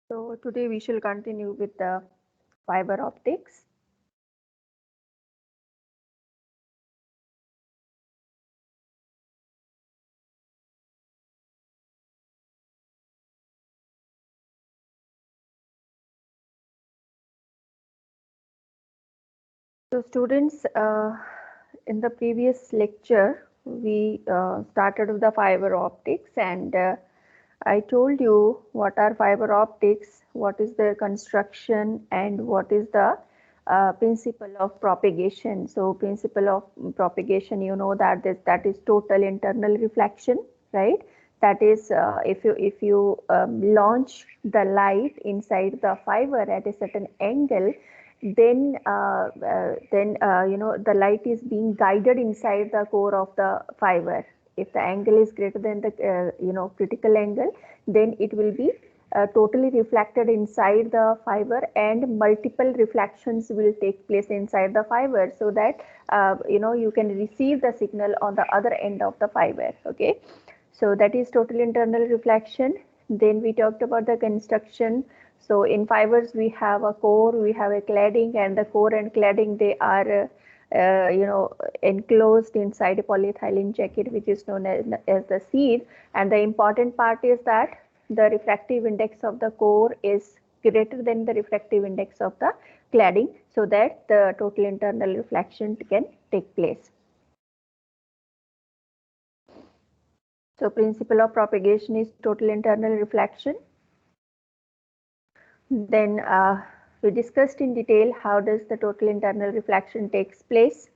So today we shall continue with the fiber optics. So students, in the previous lecture, we started with the fiber optics, and I told you what are fiber optics, what is their construction, and what is the principle of propagation. So principle of propagation, you know that is total internal reflection, right? That is, if you launch the light inside the fiber at a certain angle, then the light is being guided inside the core of the fiber. If the angle is greater than the critical angle, then it will be totally reflected inside the fiber, and multiple reflections will take place inside the fiber, so that you can receive the signal on the other end of the fiber. Okay, so that is total internal reflection. Then we talked about the construction. So in fibers we have a core, we have a cladding, and the core and cladding, they are enclosed inside a polyethylene jacket, which is known as the sheath. And the important part is that the refractive index of the core is greater than the refractive index of the cladding, so that the total internal reflection can take place. So principle of propagation is total internal reflection. Then we discussed in detail how does the total internal reflection takes place.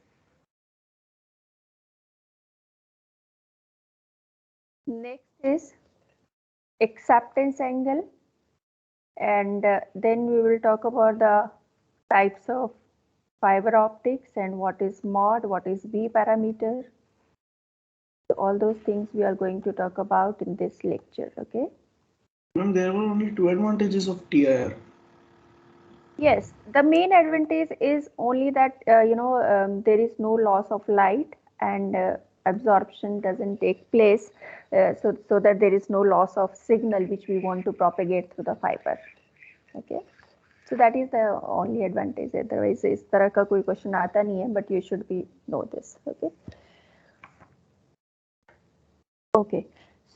Next is acceptance angle, and then we will talk about the types of fiber optics and what is mod, what is B parameter. So all those things we are going to talk about in this lecture. Okay. Ma'am, there were only two advantages of TIR. Yes, the main advantage is only that there is no loss of light, and absorption doesn't take place, so that there is no loss of signal which we want to propagate through the fiber. Okay, so that is the only advantage. Otherwise इस तरह का कोई question आता नहीं है, but you should be know this. Okay. Okay.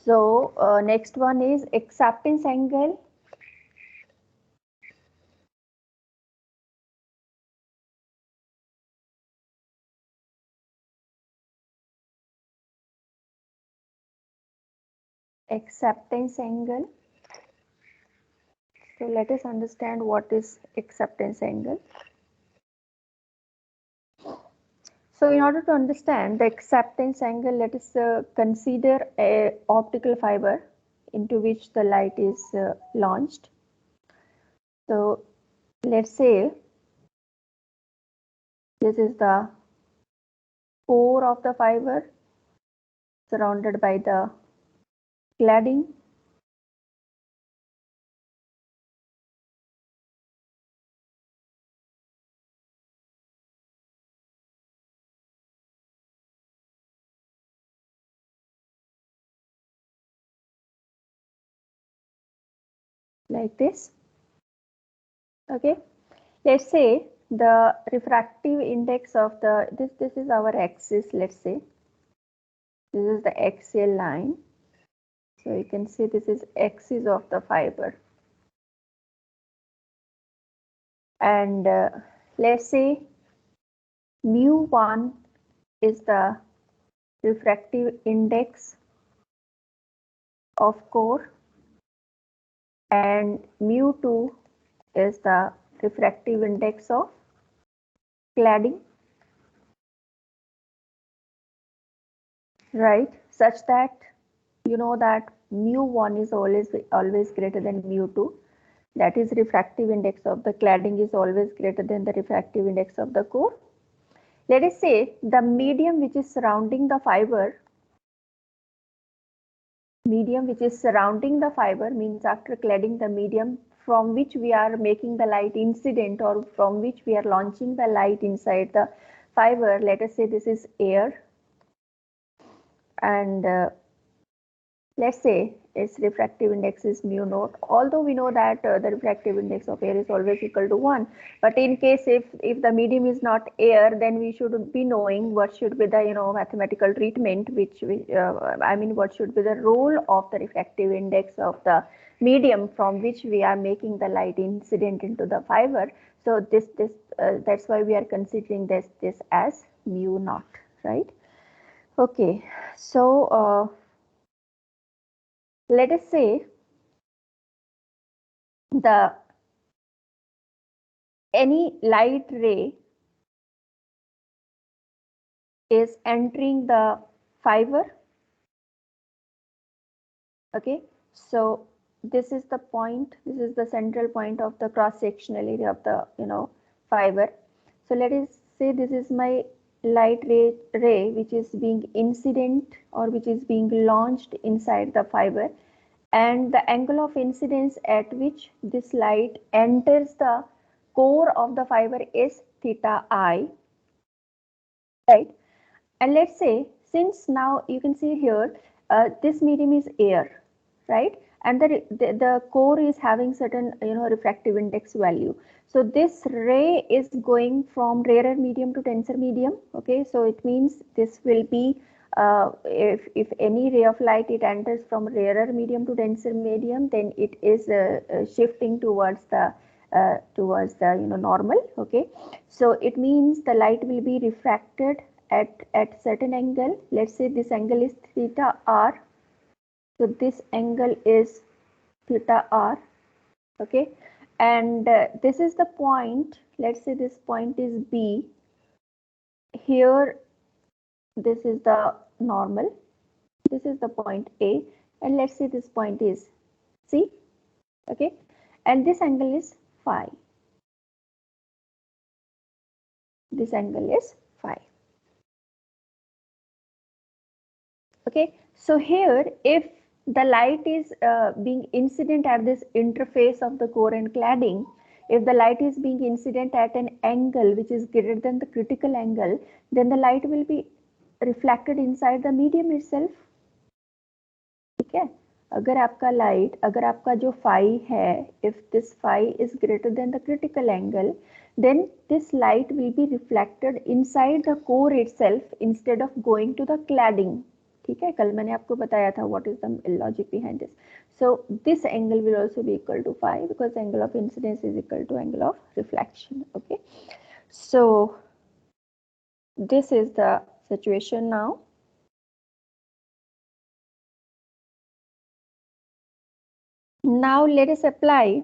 So next one is acceptance angle. Acceptance angle. So let us understand what is acceptance angle. So in order to understand the acceptance angle, let us consider a optical fiber into which the light is launched. So let's say this is the core of the fiber surrounded by the cladding. Like this. Okay, let's say the refractive index of the this is our axis. Let's say this is the axial line. So you can see this is axis of the fiber, and let's say mu1 is the refractive index of core, and mu2 is the refractive index of cladding, right? Such that you know that mu1 is always greater than mu2. That is, refractive index of the cladding is always greater than the refractive index of the core. Let us say the medium which is surrounding the fiber, means after cladding, the medium from which we are making the light incident, or from which we are launching the light inside the fiber, let us say this is air, and let's say its refractive index is mu naught, although we know that the refractive index of air is always equal to 1. But in case if the medium is not air, then we should be knowing what should be the mathematical treatment, which I mean what should be the role of the refractive index of the medium from which we are making the light incident into the fiber. So that's why we are considering this as mu naught, right? Okay, so let us say any light ray is entering the fiber. Okay, so this is the point, this is the central point of the cross sectional area of the fiber. So let us say this is my light ray which is being incident or which is being launched inside the fiber, and the angle of incidence at which this light enters the core of the fiber is theta I, right? And let's say, since now you can see here this medium is air, right, and the core is having certain refractive index value. So this ray is going from rarer medium to denser medium. Okay, so it means this will be if any ray of light it enters from rarer medium to denser medium, then it is shifting towards the normal. Okay, so it means the light will be refracted at certain angle. Let's say this angle is theta r. So this angle is theta r. Okay, and this is the point. Let's say this point is B. Here this is the normal, this is the point A, and let's say this point is C. Okay, and this angle is phi. This angle is phi. Okay, so here if the light is being incident at this interface of the core and cladding, if the light is being incident at an angle which is greater than the critical angle, then the light will be reflected inside the medium itself. ठीक है, अगर आपका light, अगर आपका जो phi है, if this phi is greater than the critical angle, then this light will be reflected inside the core itself instead of going to the cladding. ठीक है, कल मैंने आपको बताया था what is the logic behind this. So this angle will also be equal to phi because angle of incidence is equal to angle of reflection. Okay, so this is the situation now. Now let us apply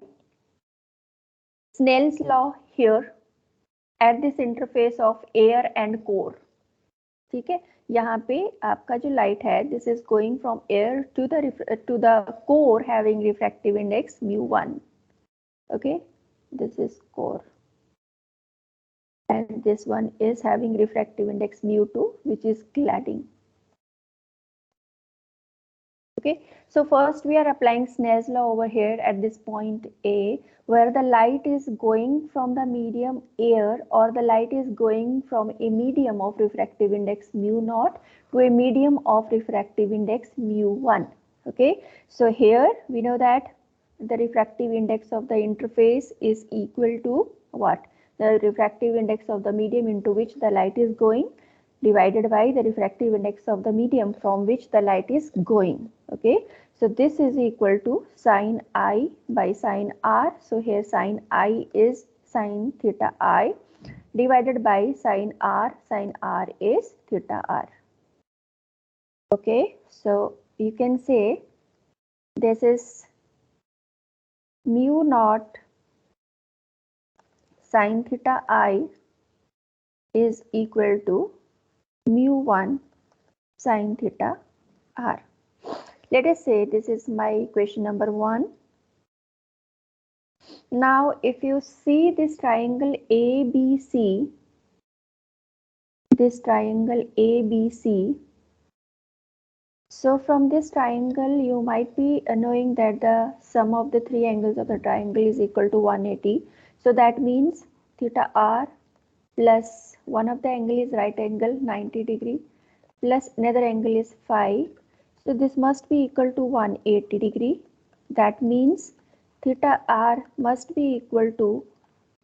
Snell's law here at this interface of air and core. ठीक है, यहाँ पे आपका जो light है, this is going from air to the core having refractive index mu1. Okay, this is core, and this one is having refractive index mu2, which is cladding. Okay, so first we are applying Snell's law over here at this point A, where the light is going from the medium air, or the light is going from a medium of refractive index mu0 to a medium of refractive index mu1. Okay, so here we know that the refractive index of the interface is equal to what? The refractive index of the medium into which the light is going, divided by the refractive index of the medium from which the light is going. Okay, so this is equal to sine I by sine R. So here sine I is sine theta I divided by sine R is theta R. Okay, so you can say this is mu naught sine theta I is equal to mu1 sine theta R. Let us say this is my equation number 1. Now if you see this triangle ABC, so from this triangle you might be knowing that the sum of the three angles of the triangle is equal to 180. So that means theta R plus one of the angle is right angle 90 degree plus another angle is phi. So this must be equal to 180 degree. That means theta r must be equal to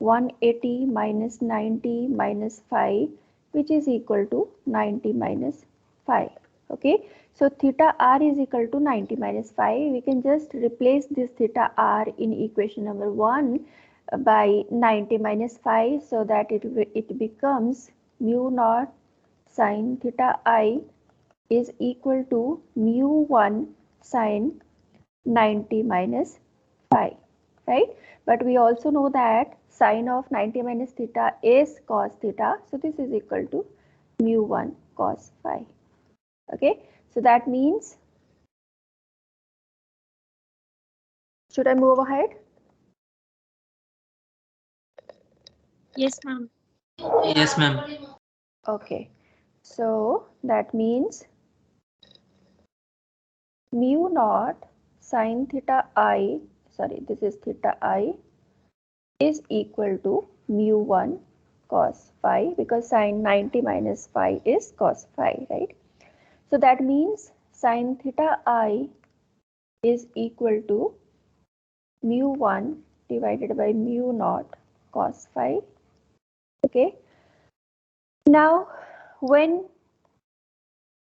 180 minus 90 minus 5, which is equal to 90 minus 5. Okay, so theta r is equal to 90 minus 5. We can just replace this theta r in equation number 1 by 90 minus 5, so that it becomes mu naught sine theta I is equal to mu1 sine 90 minus 5, right? But we also know that sine of 90 minus theta is cos theta, so this is equal to mu1 cos phi. Okay, so that means, should I move ahead? Yes, ma'am. Yes, ma'am. Okay, so that means mu naught sine theta I, sorry, this is theta I, is equal to mu1 cos phi, because sine 90 minus phi is cos phi, right? So that means sine theta I is equal to mu1 divided by mu naught cos phi. Okay. Now, when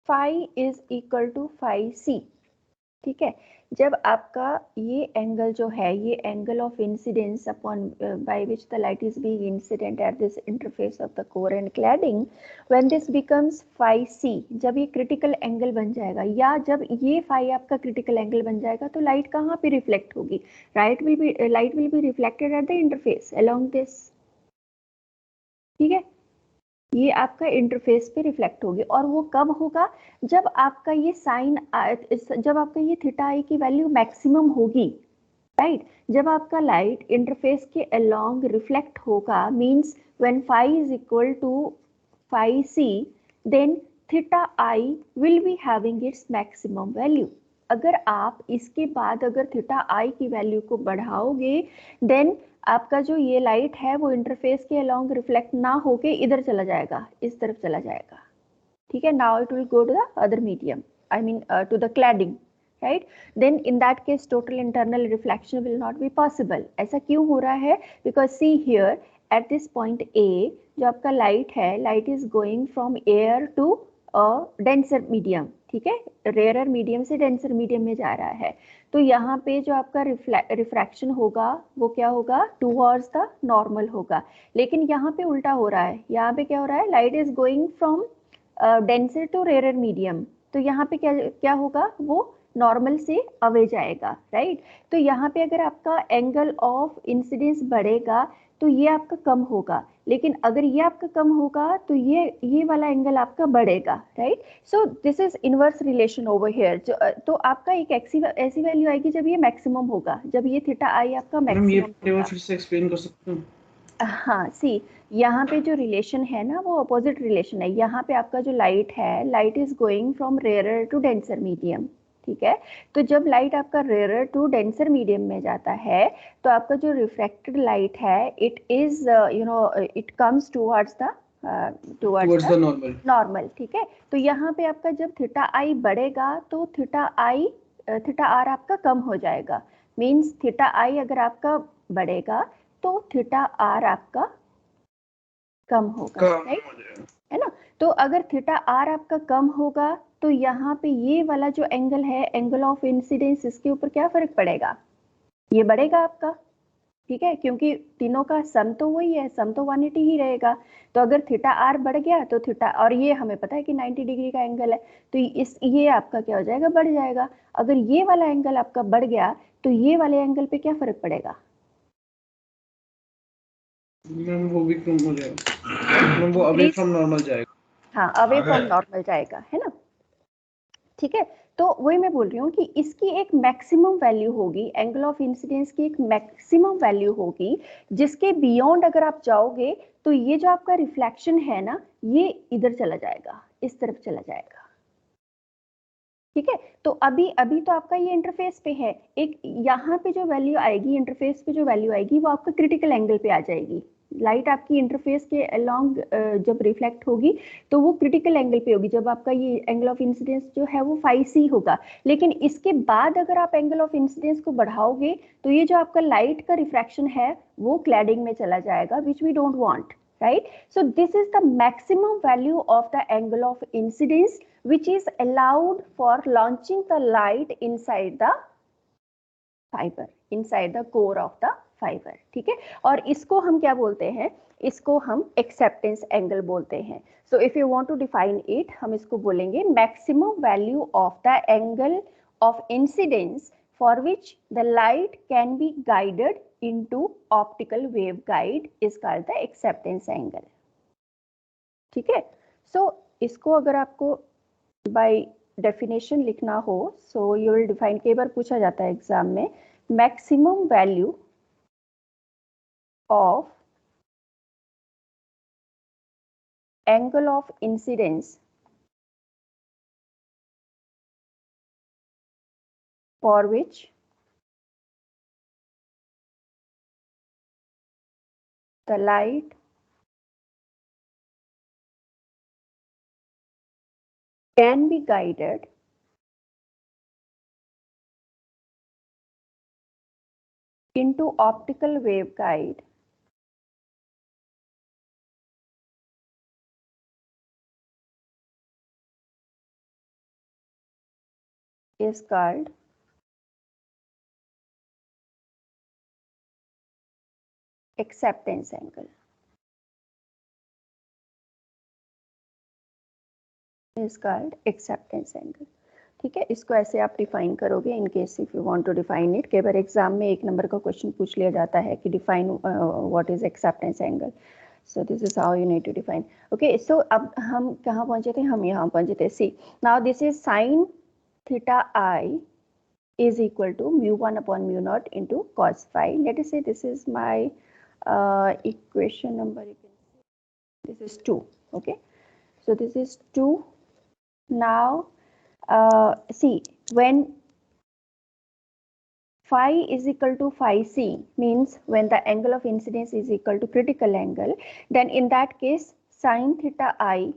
phi is equal to phi c, ठीक है, जब आपका ये angle जो है, ये angle of incidence upon by which the light is being incident at this interface of the core and cladding, when this becomes phi C, जब ये क्रिटिकल एंगल बन जाएगा, या जब ये फाई आपका क्रिटिकल एंगल बन जाएगा, तो लाइट कहाँ पे रिफ्लेक्ट होगी? Light will be reflected at the interface along this, ठीक है, ये आपका इंटरफेस पे रिफ्लेक्ट होगी। और वो कब होगा? जब आपका ये साइन, जब आपका ये थीटा आई की वैल्यू मैक्सिमम होगी, राइट? जब आपका लाइट इंटरफेस के अलोंग रिफ्लेक्ट होगा, means when phi is equal to phi C, then theta I will be having its maximum value. अगर आप इसके बाद अगर थीटा आई की वैल्यू को बढ़ाओगे, देन आपका जो ये लाइट है वो इंटरफेस के अलोंग रिफ्लेक्ट ना होके इधर चला जाएगा, इस तरफ चला जाएगा, ठीक है। Now it will go to the other medium, I mean to the cladding, right? Then in that case total internal reflection will not be possible. ऐसा क्यों हो रहा है? Because see here at this point A, जो आपका light है, light is going from air to denser medium, ठीक है, रेयरर मीडियम से डेंसर मीडियम में जा रहा है। तो यहाँ पे जो आपका रिफ्रैक्शन होगा वो क्या होगा? टूवर्ड्स द नॉर्मल होगा। लेकिन यहाँ पे उल्टा हो रहा है, यहाँ पे क्या हो रहा है? Light is going from denser to rarer medium, तो यहाँ पे क्या होगा? वो नॉर्मल से अवे जाएगा, राइट? तो यहाँ पे अगर आपका एंगल ऑफ इंसिडेंस बढ़ेगा तो ये आपका कम होगा, लेकिन अगर ये आपका कम होगा तो ये वाला एंगल आपका बढ़ेगा, right? So this is inverse relation over here. तो आपका एक ऐसी वैल्यू आएगी जब ये मैक्सिमम होगा, जब ये थीटा आई आपका मैक्सिमम होगा। फिर से एक्सप्लेन कर सकते हो? हाँ, सी यहाँ पे जो रिलेशन है ना, वो अपोजिट रिलेशन है। यहाँ पे आपका जो लाइट है, light is going from rarer to denser medium, ठीक है। तो जब लाइट आपका रेयरर टू डेंसर मीडियम में जाता है, तो आपका जो रिफ्रैक्टेड लाइट है, it is it comes towards the normal, ठीक है। तो यहाँ पे आपका जब थीटा आई बढ़ेगा तो थीटा आर आपका कम हो जाएगा। मींस थीटा आई अगर आपका बढ़ेगा तो थीटा आर आपका कम होगा, राइट? है ना? तो अगर थीटा आर आपका कम होगा तो यहाँ पे ये वाला जो एंगल है, एंगल ऑफ इंसिडेंस, इसके ऊपर क्या फर्क पड़ेगा? ये बढ़ेगा आपका, ठीक है, क्योंकि तीनों का सम तो वही है, सम तो 180 ही रहेगा। तो अगर थीटा आर बढ़ गया तो थीटा, और ये हमें पता है कि 90 डिग्री का एंगल है, तो ये आपका क्या हो जाएगा? बढ़ जाएगा। अगर ये वाला एंगल आपका बढ़ गया तो ये वाले एंगल पे क्या फर्क पड़ेगा? मैम वो भी कम हो जाएगा, मैम वो अवे फ्रॉम नॉर्मल जाएगा। हाँ, अवे फ्रॉम नॉर्मल जाएगा, है ना? ठीक है। तो वही मैं बोल रही हूँ कि इसकी एक मैक्सिमम वैल्यू होगी, एंगल ऑफ इंसिडेंस की एक मैक्सिमम वैल्यू होगी, जिसके बियॉन्ड अगर आप जाओगे तो ये जो आपका रिफ्लेक्शन है ना, ये इधर चला जाएगा, इस तरफ चला जाएगा, ठीक है। तो अभी तो आपका ये इंटरफेस पे है, एक यहाँ पे जो वैल्यू आएगी, इंटरफेस पे जो वैल्यू आएगी, वो आपका क्रिटिकल एंगल पे आ जाएगी, लाइट आपकी इंटरफेस के अलोंग जब रिफ्लेक्ट होगी तो वो क्रिटिकल एंगल पे होगी, जब आपका ये एंगल ऑफ इंसिडेंस जो है वो फाई सी होगा। लेकिन इसके बाद अगर आप एंगल ऑफ इंसिडेंस को बढ़ाओगे तो ये जो आपका लाइट का रिफ्रैक्शन है वो क्लैडिंग में चला जाएगा, which we don't want, right? So this is the maximum value of the angle of incidence which is allowed for launching the light inside the fiber, inside the core of the fiber, ठीक है। और इसको हम क्या बोलते हैं, इसको हम acceptance angle बोलते हैं। So if you want to define it, हम इसको बोलेंगे maximum value of the angle of incidence for which the light can be guided into optical waveguide is called the acceptance angle, ठीक है। सो इसको अगर आपको बाय डेफिनेशन लिखना हो, सो यू विल डिफाइन, कई बार पूछा जाता है एग्जाम में, maximum value of angle of incidence for which the light can be guided into optical waveguide is called acceptance angle, is called acceptance angle, ठीक है। इसको ऐसे आप डिफाइन करोगे in case if you want to define it. कई बार exam में 1 number का क्वेश्चन पूछ लिया जाता है कि define what is acceptance angle, so this is how you need to define. Okay, so अब हम कहाँ पहुंचे थे, हम यहाँ पहुंचे थे, see now this is sine theta i is equal to mu1 upon mu naught into cos phi. Let us say this is my equation number, you can see this is 2, okay, so this is 2. Now see, when phi is equal to phi c, means when the angle of incidence is equal to critical angle, then in that case sin theta I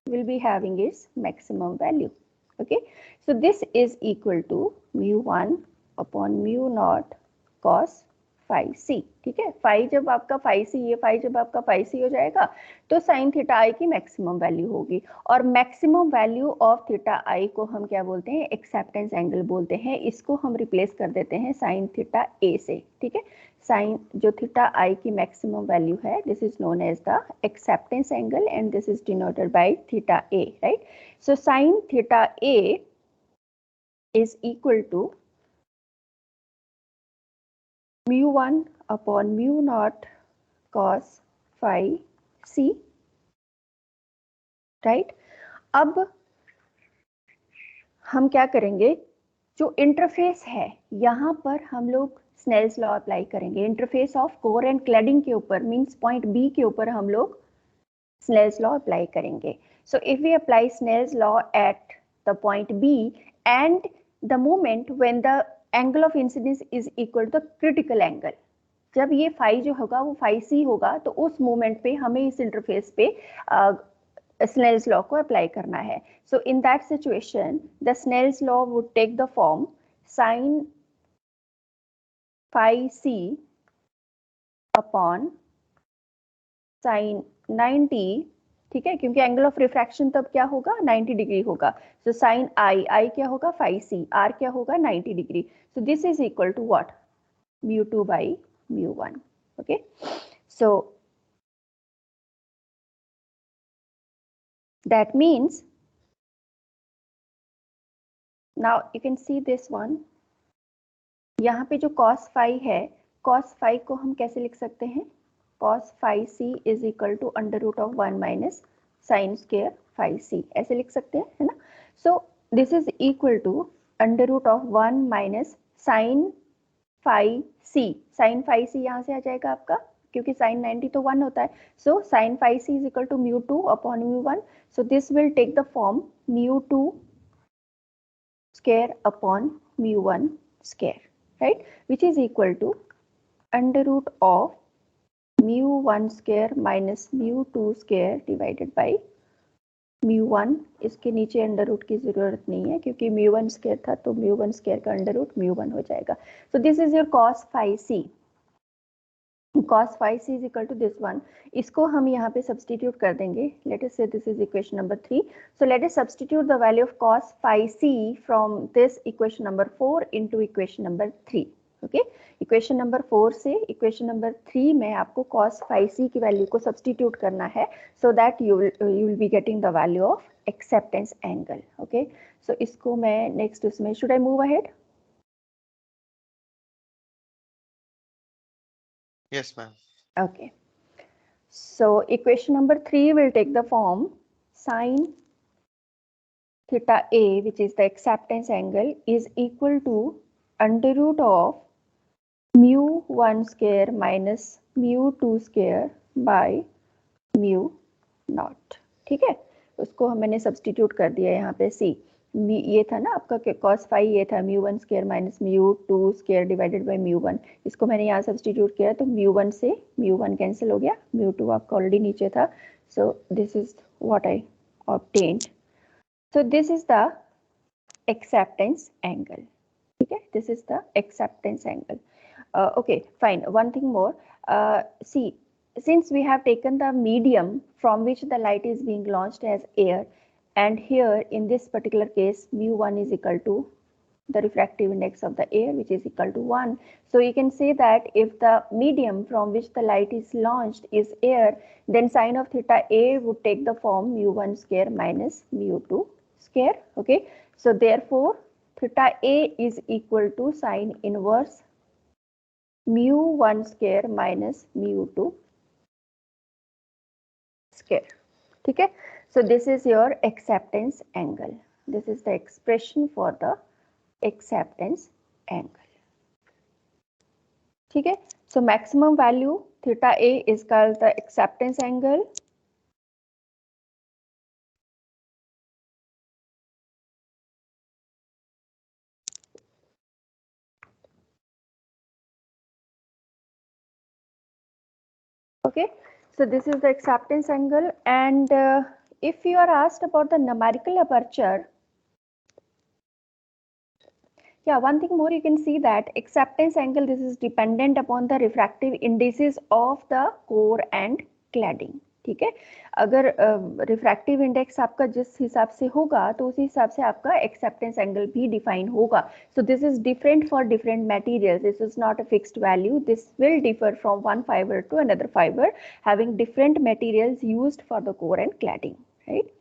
will be having its maximum value, okay। So this is equal to mu1 upon mu naught cos phi c, ठीक है। phi जब आपका phi c, ये phi जब आपका phi c हो जाएगा तो sin theta i की मैक्सिमम वैल्यू होगी, और maximum value of theta i को हम क्या बोलते हैं, एक्सेप्टेंस एंगल बोलते हैं। इसको हम रिप्लेस कर देते हैं sin theta a से, ठीक है। साइन जो थीटा आई की मैक्सिमम वैल्यू है, this is known as the acceptance angle and this is denoted by theta A, right. So sine theta A is equal to mu1 upon mu naught cos phi c, right. अब हम क्या करेंगे, जो interface है यहाँ पर हम लोग स्नेल्स लॉ अप्लाई करेंगे। Interface of core and cladding के ऊपर, मींस पॉइंट बी के ऊपर हम लोग स्नेल्स लॉ अप्लाई करेंगे। So if we apply Snell's law at the point B and the moment when the angle of incidence is equal to the critical angle, जब ये phi जो होगा वो phi c होगा, तो उस मोमेंट पे हमें इस इंटरफेस पे Snell's law को अप्लाई करना है। So in that situation the Snell's law would take the form sin phi c upon sin 90, ठीक है, क्योंकि एंगल ऑफ रिफ्रैक्शन तब क्या होगा, 90 डिग्री होगा। सो साइन आई, आई क्या होगा फाई सी, आर क्या होगा 90 degree. So this is equal to what, mu2 by mu1, okay। So that means now you can see this one, यहाँ पे जो cos phi है, cos phi को हम कैसे लिख सकते हैं, cos phi c is equal to under root of 1 minus sin square phi c, ऐसे लिख सकते हैं, है ना। So this is equal to under root of 1 minus sin phi c, sin phi c यहाँ से आ जाएगा आपका, क्योंकि sin 90 तो 1 होता है। So sin phi c is equal to mu2 upon mu1, so this will take the form mu2 square upon mu1 square, right, which is equal to under root of mu1 square minus mu2 square divided by mu1. इसके नीचे under root की जरूरत नहीं है क्योंकि mu1 square था, तो mu1 square का अंडर रूट mu1 हो जाएगा. So this is your cos phi c. Cos phi c is equal to this one. इसको हम यहाँ पे सब्सटीट्यूट कर देंगे. Let us say this is equation number 3. So let us substitute the value of cos phi c from this equation number 4 into equation number 3. Okay? Equation number 4 से equation number 3 में आपको cos phi c की value को substitute करना है, so that you will be getting the value of acceptance angle. Okay? So इसको मैं next उसमें should I move ahead? Yes, ma'am. Okay. So equation number 3 will take the form sine theta a, which is the acceptance angle, is equal to under root of mu1 square minus mu2 square by mu naught. ठीक है, उसको मैंने substitute कर दिया यहाँ पे c. ये था ना आपका cos phi, ये था mu1 square minus mu2 square divided by mu1. इसको मैंने यहाँ सब्सटीट्यूट किया तो mu1 से mu1 कैंसिल हो गया, mu2 आपका ऑलरेडी नीचे था. So this is what I obtained. So this is the acceptance angle. ठीक है, this is the acceptance angle. Okay, fine. One thing more. See, since we have taken the medium from which the light is being launched as air, and here in this particular case mu1 is equal to the refractive index of the air, which is equal to 1. So you can say that if the medium from which the light is launched is air, then sine of theta a would take the form mu1 square minus mu2 square. Okay, so therefore theta a is equal to sine inverse mu1 square minus mu2 square. ठीक है, so this is your acceptance angle. This is the expression for the acceptance angle. ठीक है, so maximum value theta a is called the acceptance angle. Okay, so this is the acceptance angle, and if you are asked about the numerical aperture, yeah, one thing more, you can see that acceptance angle, this is dependent upon the refractive indices of the core and cladding. ठीक है, अगर refractive index आपका जिस हिसाब से होगा तो उसी हिसाब से आपका एक्सेप्टेंस एंगल भी डिफाइन होगा. So this is different for different materials. This is not a fixed value. This will differ from one fibre to another fibre having different materials used for the core and cladding. Right.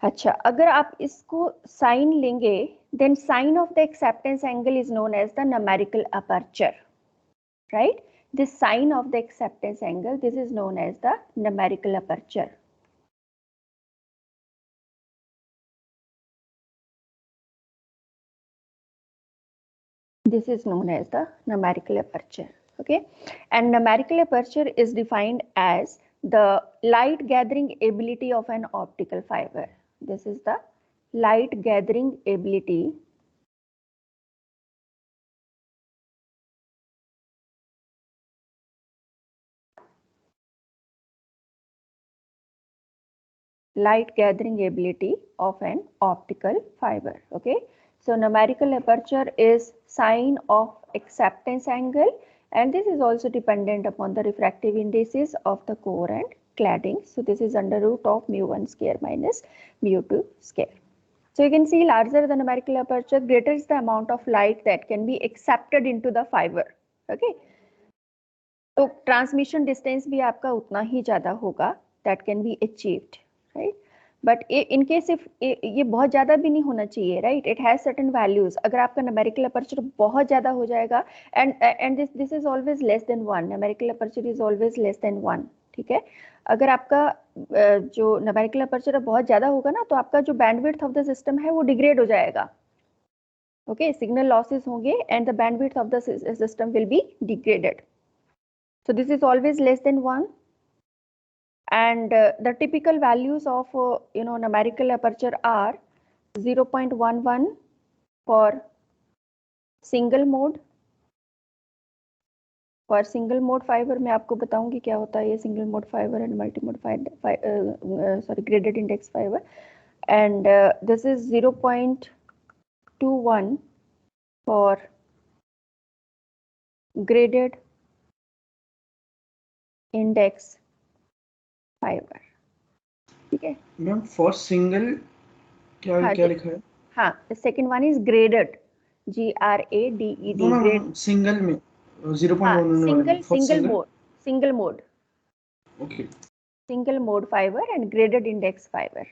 अच्छा, अगर आप इसको sign लेंगे, then sine of the acceptance angle is known as the numerical aperture. Right? This sine of the acceptance angle, this is known as the numerical aperture. This is known as the numerical aperture. Okay, and numerical aperture is defined as the light gathering ability of an optical fiber. This is the light gathering ability of an optical fiber. Okay, so numerical aperture is sine of acceptance angle, and this is also dependent upon the refractive indices of the core and cladding. So this is under root of mu1 square minus mu2 square. So you can see larger the numerical aperture, greater is the amount of light that can be accepted into the fiber. Okay, तो transmission distance भी आपका उतना ही ज़्यादा होगा, that can be achieved, right? But in case if ये बहुत ज़्यादा भी नहीं होना चाहिए, right? It has certain values. अगर आपका numerical aperture बहुत ज़्यादा हो जाएगा, and this is always less than 1. Numerical aperture is always less than 1. ठीक है, अगर आपका जो numerical aperture बहुत ज़्यादा होगा ना, तो आपका जो bandwidth of the system है वो degrade हो जाएगा. Okay, signal losses होंगे and the bandwidth of the system will be degraded. So this is always less than 1, and the typical values of numerical aperture are 0.11 for single mode, और single mode fibre में आपको बताऊंगी क्या होता है ये single mode fibre and multi mode fibre, sorry graded index fibre, and this is 0.21 for graded index fiber. ठीक है मैम फॉर सिंगल क्या हाँ क्या लिखा है? हाँ, second one is graded, GRADED no grade. Ma'am single में 0.1 हाँ, होने वाले में for single single. Mode, single mode, okay single mode fibre and graded index fibre.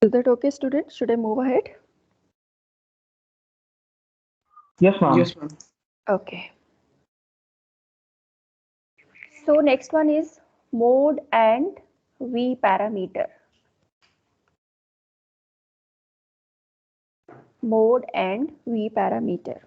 Is that okay, students? Should I move ahead? Yes, ma'am. Yes ma'am. Okay. So next one is mode and V parameter. Mode and V parameter.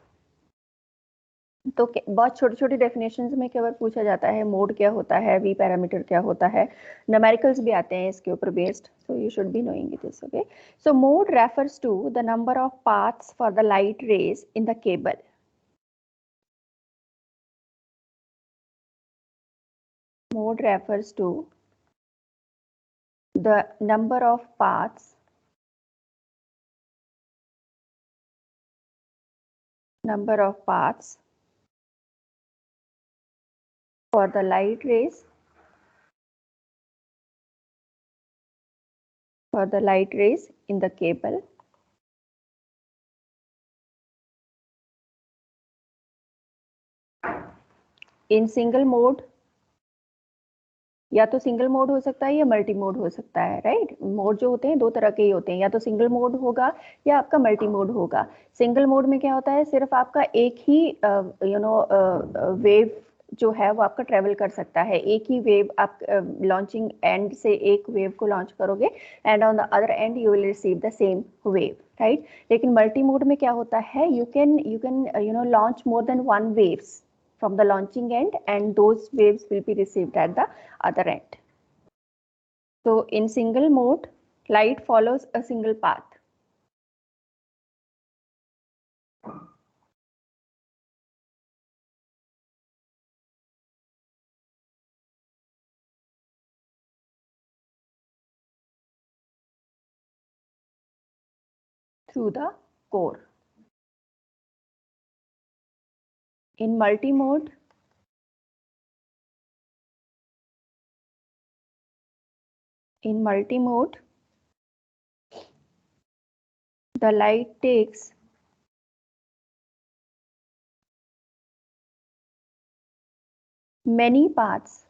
तो बहुत छोटी छोटी definitions में केवल पूछा जाता है mode क्या होता है, वी पैरामीटर क्या होता है, न्यूमेरिकल्स भी आते हैं इसके ऊपर based, so you should be knowing this. Okay, so mode refers to the number of paths for the light rays in the cable. Mode refers to the number of paths for the light rays in the cable in single mode. या तो single mode हो सकता है या multi mode हो सकता है, right. Mode जो होते हैं दो तरह के ही होते हैं, या तो सिंगल मोड होगा या आपका मल्टी मोड होगा. सिंगल मोड में क्या होता है, सिर्फ आपका एक ही वेव जो है वो आपका ट्रेवल कर सकता है, एक ही वेव आप लॉन्चिंग एंड से एक वेव को लॉन्च करोगे and on the other and you will receive the same wave, right. लेकिन मल्टी मोड में क्या होता है, you can launch more than one waves from the launching end and those waves will be received at the other end. So in single mode, light follows a single path. Through the core. In multi-mode, the light takes many paths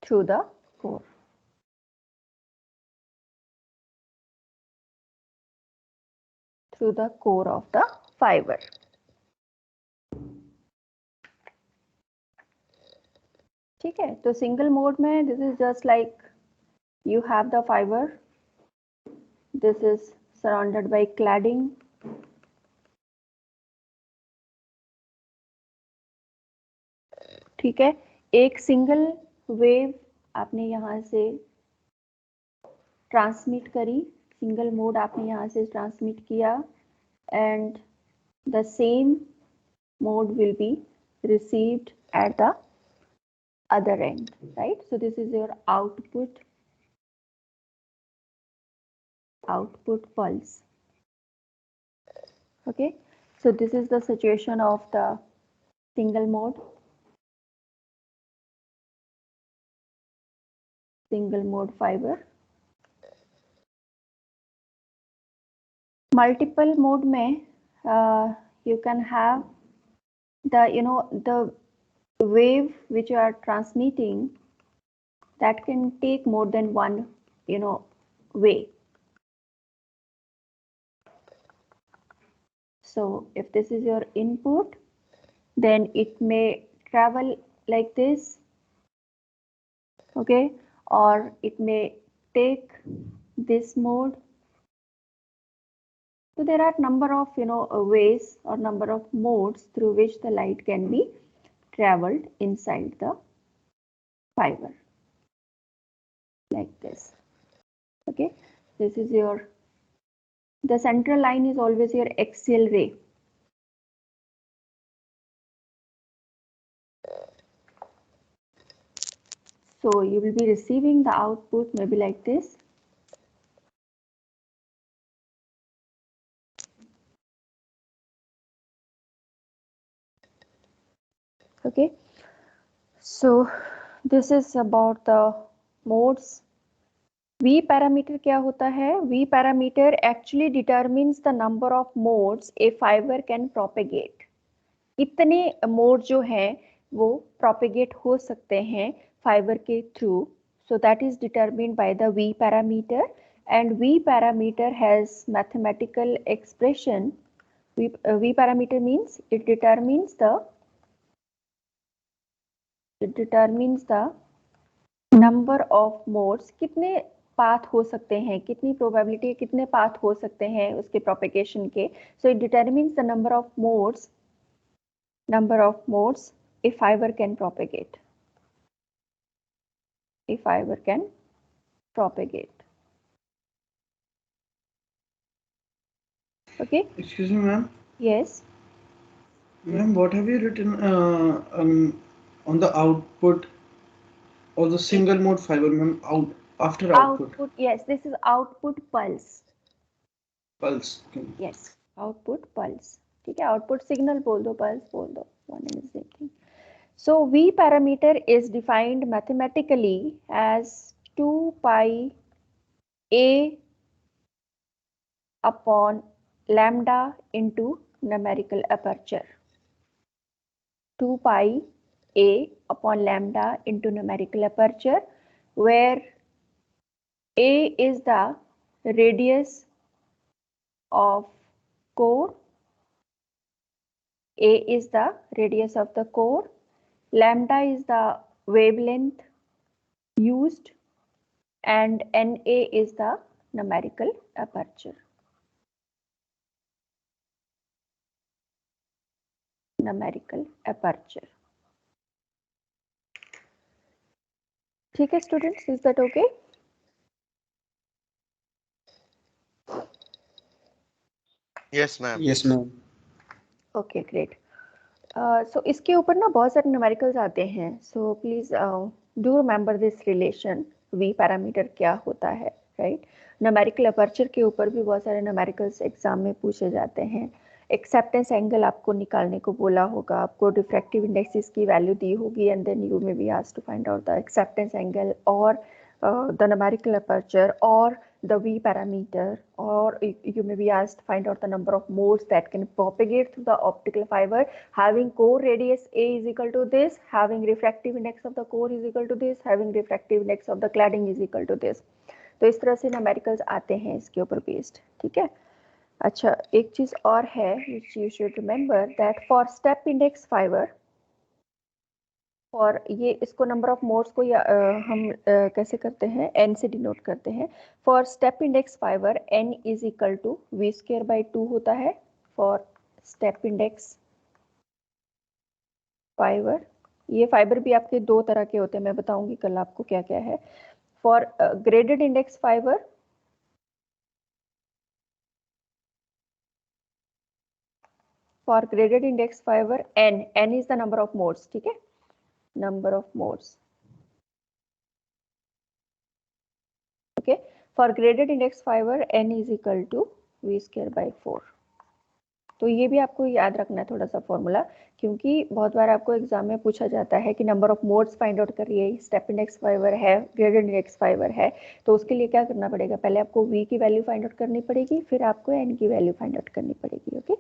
through the core. Through the core of the fiber. ठीक है, तो single mode में this is just like you have the fiber, this is surrounded by cladding, ठीक है. एक single wave आपने यहाँ से ट्रांसमिट करी, सिंगल मोड आपने यहाँ से ट्रांसमिट किया and the same mode will be received at the other and, right. So this is your output pulse. Okay, so this is the situation of the single mode fiber. Multiple mode में you can have the wave which you are transmitting that can take more than one way. So if this is your input, then it may travel like this, okay, or it may take this mode. So there are number of ways or number of modes through which the light can be traveled inside the fiber. like this. Okay, this is your, the central line is always your axial ray. So you will be receiving the output maybe like this. Okay, so this is about the modes. V parameter क्या होता है? V parameter actually determines the number of modes a fiber can propagate. इतने mode जो हैं वो propagate हो सकते हैं फाइबर के through. So that is determined by the V parameter, and V parameter has mathematical expression. V parameter means it determines the number of modes. कितने path हो सकते हैं, कितनी प्रोबेबिलिटी, कितने पाथ हो सकते हैं उसके प्रोपेगेशन के. So it determines the number of modes a fiber can propagate. Okay. Excuse me, ma'am. Yes. Ma'am, what have you written on the output of the single mode fiber, ma'am? After output. Yes, this is output pulse. Pulse. Okay. Yes, output pulse. ठीक है, output signal बोल दो, pulse बोल दो, one and the same thing. So V parameter is defined mathematically as 2 pi A upon lambda into numerical aperture. 2 pi A upon lambda into numerical aperture, where A is the radius of core. A is the radius of the core. Lambda is the wavelength used, and NA is the numerical aperture. ठीक है students, is that okay? Yes, ma'am. Yes, ma'am. Okay, great. So इसके ऊपर ना बहुत सारे numericals आते हैं. So please do remember this relation. V parameter क्या होता है, right? Numerical aperture के ऊपर भी बहुत सारे numericals एग्जाम में पूछे जाते हैं. Acceptance angle आपको निकालने को बोला होगा, आपको diffractive indexes की वैल्यू दी होगी, and then you may be asked to find out the acceptance angle or the numerical aperture or the V parameter, or you may be asked to find out the number of modes that can propagate through the optical fiber having core radius A is equal to this, having refractive index of the core is equal to this, having refractive index of the cladding is equal to this. तो इस तरह से numericals आते हैं इसके ऊपर based. ठीक है. अच्छा, एक चीज और है which you should remember that for step index fiber, और ये इसको नंबर ऑफ मोड्स को हम कैसे करते हैं, n से डिनोट करते हैं. For step index fibre n is equal to V square by 2 होता है फॉर स्टेप इंडेक्स फाइबर. ये फाइबर भी आपके दो तरह के होते हैं, मैं बताऊंगी कल आपको क्या क्या है. For graded index fibre n is the number of modes. ठीक है, number of modes. Okay, for graded index fiber n is equal to v square by 4. तो ये भी आपको याद रखना है थोड़ा सा फॉर्मूला, क्योंकि बहुत बार आपको एग्जाम में पूछा जाता है कि number of modes find out करिए, स्टेप इंडेक्स फाइबर है, ग्रेडेड इंडेक्स फाइबर है, तो उसके लिए क्या करना पड़ेगा, पहले आपको v की वैल्यू फाइंड आउट करनी पड़ेगी, फिर आपको n की वैल्यू फाइंड आउट करनी पड़ेगी. Okay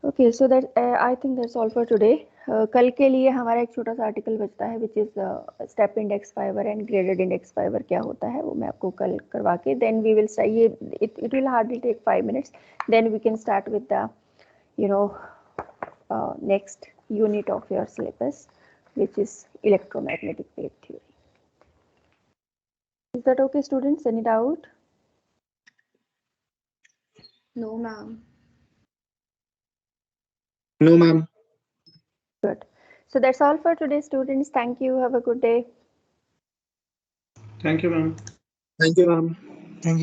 okay, so that I think that's all for today. कल के लिए हमारा एक छोटा सा आर्टिकल बचता है which is step index fibre and graded index fibre क्या होता है, वो मैं आपको कल करवा के देन वी विल ये it will hardly take 5 minutes, then we can start with the next unit of your syllabus which is electromagnetic wave theory. Is that okay students, any doubt? No, ma'am. No, ma'am. Good. So that's all for today, students. Thank you. Have a good day. Thank you, ma'am. Thank you, ma'am. Thank you.